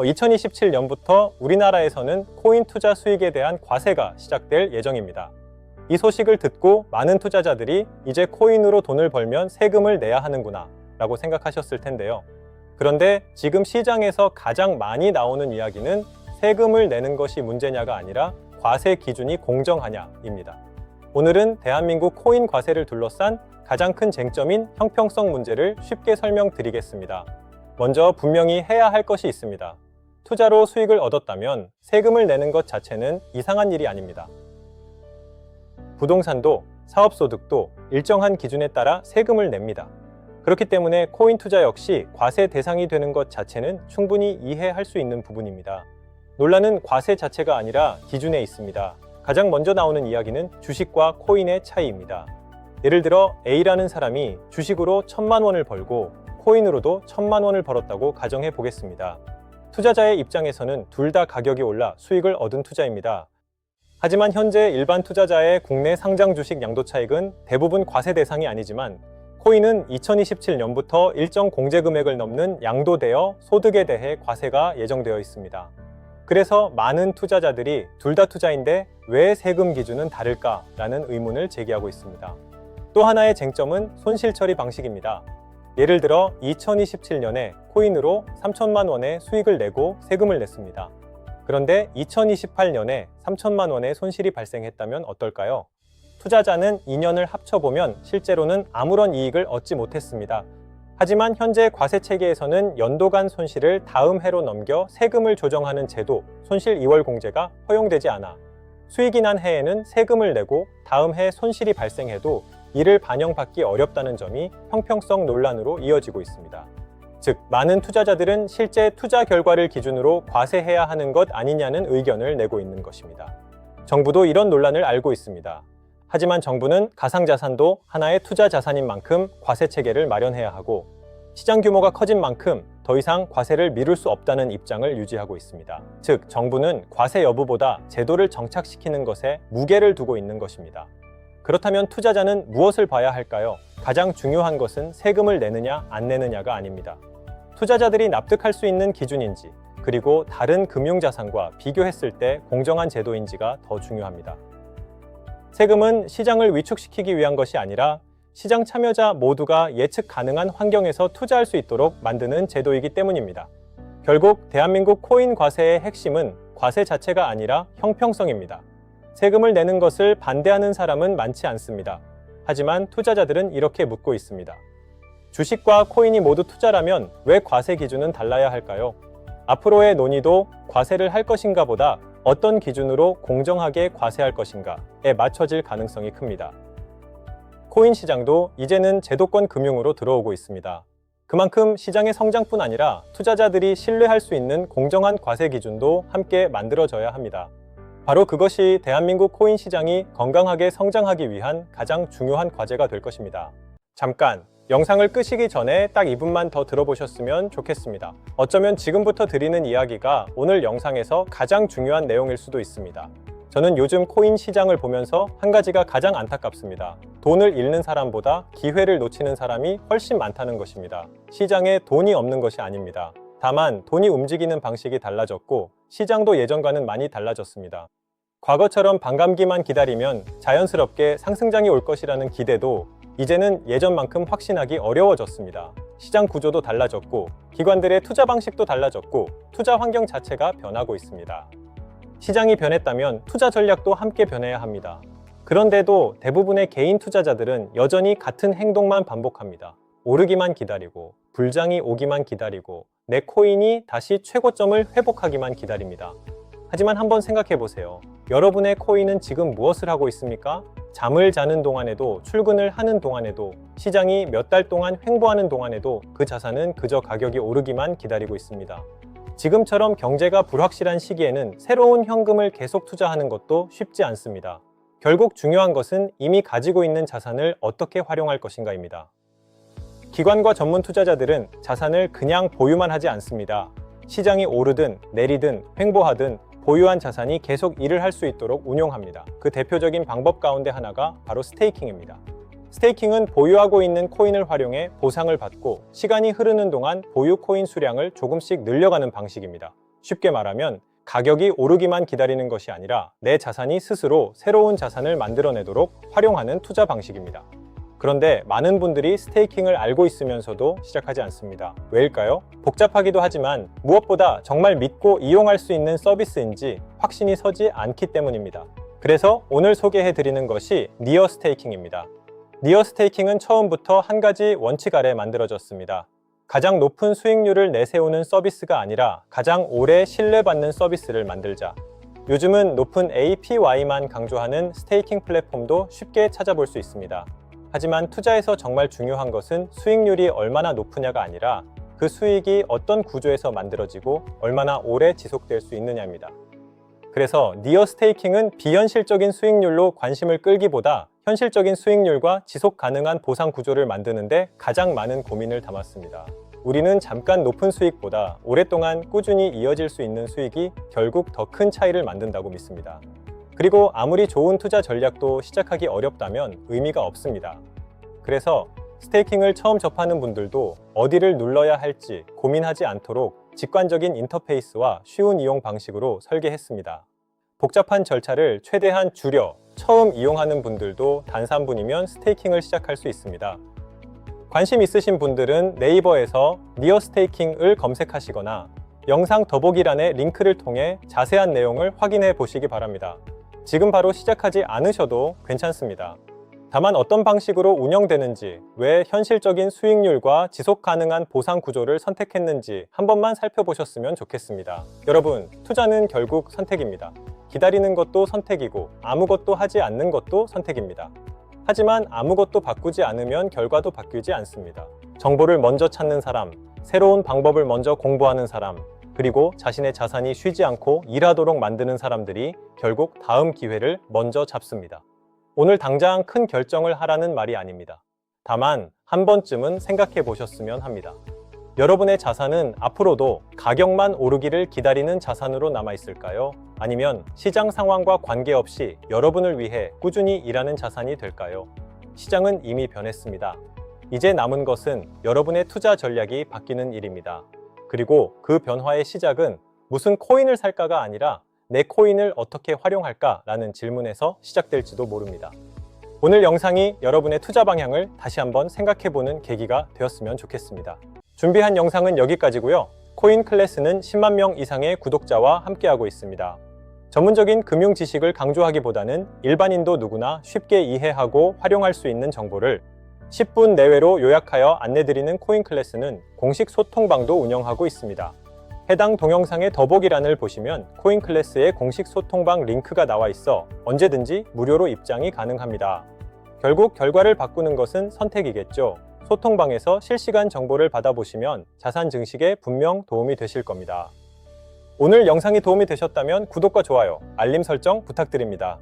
2027년부터 우리나라에서는 코인 투자 수익에 대한 과세가 시작될 예정입니다. 이 소식을 듣고 많은 투자자들이 이제 코인으로 돈을 벌면 세금을 내야 하는구나 라고 생각하셨을 텐데요. 그런데 지금 시장에서 가장 많이 나오는 이야기는 세금을 내는 것이 문제냐가 아니라 과세 기준이 공정하냐입니다. 오늘은 대한민국 코인 과세를 둘러싼 가장 큰 쟁점인 형평성 문제를 쉽게 설명드리겠습니다. 먼저 분명히 해야 할 것이 있습니다. 투자로 수익을 얻었다면 세금을 내는 것 자체는 이상한 일이 아닙니다. 부동산도 사업소득도 일정한 기준에 따라 세금을 냅니다. 그렇기 때문에 코인 투자 역시 과세 대상이 되는 것 자체는 충분히 이해할 수 있는 부분입니다. 논란은 과세 자체가 아니라 기준에 있습니다. 가장 먼저 나오는 이야기는 주식과 코인의 차이입니다. 예를 들어 A라는 사람이 주식으로 1,000만 원을 벌고 코인으로도 1,000만 원을 벌었다고 가정해 보겠습니다. 투자자의 입장에서는 둘 다 가격이 올라 수익을 얻은 투자입니다. 하지만 현재 일반 투자자의 국내 상장 주식 양도 차익은 대부분 과세 대상이 아니지만 코인은 2027년부터 일정 공제 금액을 넘는 양도되어 소득에 대해 과세가 예정되어 있습니다. 그래서 많은 투자자들이 둘 다 투자인데 왜 세금 기준은 다를까라는 의문을 제기하고 있습니다. 또 하나의 쟁점은 손실 처리 방식입니다. 예를 들어 2027년에 코인으로 3천만 원의 수익을 내고 세금을 냈습니다. 그런데 2028년에 3천만 원의 손실이 발생했다면 어떨까요? 투자자는 2년을 합쳐보면 실제로는 아무런 이익을 얻지 못했습니다. 하지만 현재 과세 체계에서는 연도 간 손실을 다음 해로 넘겨 세금을 조정하는 제도, 손실 2월 공제가 허용되지 않아 수익이 난 해에는 세금을 내고 다음 해 손실이 발생해도 이를 반영받기 어렵다는 점이 형평성 논란으로 이어지고 있습니다. 즉, 많은 투자자들은 실제 투자 결과를 기준으로 과세해야 하는 것 아니냐는 의견을 내고 있는 것입니다. 정부도 이런 논란을 알고 있습니다. 하지만 정부는 가상자산도 하나의 투자 자산인 만큼 과세 체계를 마련해야 하고 시장 규모가 커진 만큼 더 이상 과세를 미룰 수 없다는 입장을 유지하고 있습니다. 즉, 정부는 과세 여부보다 제도를 정착시키는 것에 무게를 두고 있는 것입니다. 그렇다면 투자자는 무엇을 봐야 할까요? 가장 중요한 것은 세금을 내느냐 안 내느냐가 아닙니다. 투자자들이 납득할 수 있는 기준인지, 그리고 다른 금융자산과 비교했을 때 공정한 제도인지가 더 중요합니다. 세금은 시장을 위축시키기 위한 것이 아니라 시장 참여자 모두가 예측 가능한 환경에서 투자할 수 있도록 만드는 제도이기 때문입니다. 결국 대한민국 코인 과세의 핵심은 과세 자체가 아니라 형평성입니다. 세금을 내는 것을 반대하는 사람은 많지 않습니다. 하지만 투자자들은 이렇게 묻고 있습니다. 주식과 코인이 모두 투자라면 왜 과세 기준은 달라야 할까요? 앞으로의 논의도 과세를 할 것인가 보다 어떤 기준으로 공정하게 과세할 것인가에 맞춰질 가능성이 큽니다. 코인 시장도 이제는 제도권 금융으로 들어오고 있습니다. 그만큼 시장의 성장뿐 아니라 투자자들이 신뢰할 수 있는 공정한 과세 기준도 함께 만들어져야 합니다. 바로 그것이 대한민국 코인 시장이 건강하게 성장하기 위한 가장 중요한 과제가 될 것입니다. 잠깐! 영상을 끄시기 전에 딱 2분만 더 들어보셨으면 좋겠습니다. 어쩌면 지금부터 드리는 이야기가 오늘 영상에서 가장 중요한 내용일 수도 있습니다. 저는 요즘 코인 시장을 보면서 한 가지가 가장 안타깝습니다. 돈을 잃는 사람보다 기회를 놓치는 사람이 훨씬 많다는 것입니다. 시장에 돈이 없는 것이 아닙니다. 다만 돈이 움직이는 방식이 달라졌고 시장도 예전과는 많이 달라졌습니다. 과거처럼 반감기만 기다리면 자연스럽게 상승장이 올 것이라는 기대도 이제는 예전만큼 확신하기 어려워졌습니다. 시장 구조도 달라졌고 기관들의 투자 방식도 달라졌고 투자 환경 자체가 변하고 있습니다. 시장이 변했다면 투자 전략도 함께 변해야 합니다. 그런데도 대부분의 개인 투자자들은 여전히 같은 행동만 반복합니다. 오르기만 기다리고 불장이 오기만 기다리고 내 코인이 다시 최고점을 회복하기만 기다립니다. 하지만 한번 생각해 보세요. 여러분의 코인은 지금 무엇을 하고 있습니까? 잠을 자는 동안에도 출근을 하는 동안에도 시장이 몇 달 동안 횡보하는 동안에도 그 자산은 그저 가격이 오르기만 기다리고 있습니다. 지금처럼 경제가 불확실한 시기에는 새로운 현금을 계속 투자하는 것도 쉽지 않습니다. 결국 중요한 것은 이미 가지고 있는 자산을 어떻게 활용할 것인가입니다. 기관과 전문 투자자들은 자산을 그냥 보유만 하지 않습니다. 시장이 오르든 내리든 횡보하든 보유한 자산이 계속 일을 할 수 있도록 운용합니다. 그 대표적인 방법 가운데 하나가 바로 스테이킹입니다. 스테이킹은 보유하고 있는 코인을 활용해 보상을 받고 시간이 흐르는 동안 보유 코인 수량을 조금씩 늘려가는 방식입니다. 쉽게 말하면 가격이 오르기만 기다리는 것이 아니라 내 자산이 스스로 새로운 자산을 만들어내도록 활용하는 투자 방식입니다. 그런데 많은 분들이 스테이킹을 알고 있으면서도 시작하지 않습니다. 왜일까요? 복잡하기도 하지만 무엇보다 정말 믿고 이용할 수 있는 서비스인지 확신이 서지 않기 때문입니다. 그래서 오늘 소개해드리는 것이 니어 스테이킹입니다. 니어 스테이킹은 처음부터 한 가지 원칙 아래 만들어졌습니다. 가장 높은 수익률을 내세우는 서비스가 아니라 가장 오래 신뢰받는 서비스를 만들자. 요즘은 높은 APY만 강조하는 스테이킹 플랫폼도 쉽게 찾아볼 수 있습니다. 하지만 투자에서 정말 중요한 것은 수익률이 얼마나 높으냐가 아니라 그 수익이 어떤 구조에서 만들어지고 얼마나 오래 지속될 수 있느냐입니다. 그래서 니어 스테이킹은 비현실적인 수익률로 관심을 끌기보다 현실적인 수익률과 지속 가능한 보상 구조를 만드는데 가장 많은 고민을 담았습니다. 우리는 잠깐 높은 수익보다 오랫동안 꾸준히 이어질 수 있는 수익이 결국 더 큰 차이를 만든다고 믿습니다. 그리고 아무리 좋은 투자 전략도 시작하기 어렵다면 의미가 없습니다. 그래서 스테이킹을 처음 접하는 분들도 어디를 눌러야 할지 고민하지 않도록 직관적인 인터페이스와 쉬운 이용 방식으로 설계했습니다. 복잡한 절차를 최대한 줄여 처음 이용하는 분들도 단 3분이면 스테이킹을 시작할 수 있습니다. 관심 있으신 분들은 네이버에서 니어 스테이킹을 검색하시거나 영상 더보기란의 링크를 통해 자세한 내용을 확인해 보시기 바랍니다. 지금 바로 시작하지 않으셔도 괜찮습니다. 다만 어떤 방식으로 운영되는지, 왜 현실적인 수익률과 지속 가능한 보상 구조를 선택했는지 한 번만 살펴보셨으면 좋겠습니다. 여러분, 투자는 결국 선택입니다. 기다리는 것도 선택이고 아무것도 하지 않는 것도 선택입니다. 하지만 아무것도 바꾸지 않으면 결과도 바뀌지 않습니다. 정보를 먼저 찾는 사람, 새로운 방법을 먼저 공부하는 사람, 그리고 자신의 자산이 쉬지 않고 일하도록 만드는 사람들이 결국 다음 기회를 먼저 잡습니다. 오늘 당장 큰 결정을 하라는 말이 아닙니다. 다만 한 번쯤은 생각해 보셨으면 합니다. 여러분의 자산은 앞으로도 가격만 오르기를 기다리는 자산으로 남아 있을까요? 아니면 시장 상황과 관계없이 여러분을 위해 꾸준히 일하는 자산이 될까요? 시장은 이미 변했습니다. 이제 남은 것은 여러분의 투자 전략이 바뀌는 일입니다. 그리고 그 변화의 시작은 무슨 코인을 살까가 아니라 내 코인을 어떻게 활용할까? 라는 질문에서 시작될지도 모릅니다. 오늘 영상이 여러분의 투자 방향을 다시 한번 생각해보는 계기가 되었으면 좋겠습니다. 준비한 영상은 여기까지고요. 코인 클래스는 10만 명 이상의 구독자와 함께하고 있습니다. 전문적인 금융 지식을 강조하기보다는 일반인도 누구나 쉽게 이해하고 활용할 수 있는 정보를 10분 내외로 요약하여 안내드리는 코인 클래스는 공식 소통방도 운영하고 있습니다. 해당 동영상의 더보기란을 보시면 코인 클래스의 공식 소통방 링크가 나와 있어 언제든지 무료로 입장이 가능합니다. 결국 결과를 바꾸는 것은 선택이겠죠. 소통방에서 실시간 정보를 받아보시면 자산 증식에 분명 도움이 되실 겁니다. 오늘 영상이 도움이 되셨다면 구독과 좋아요, 알림 설정 부탁드립니다.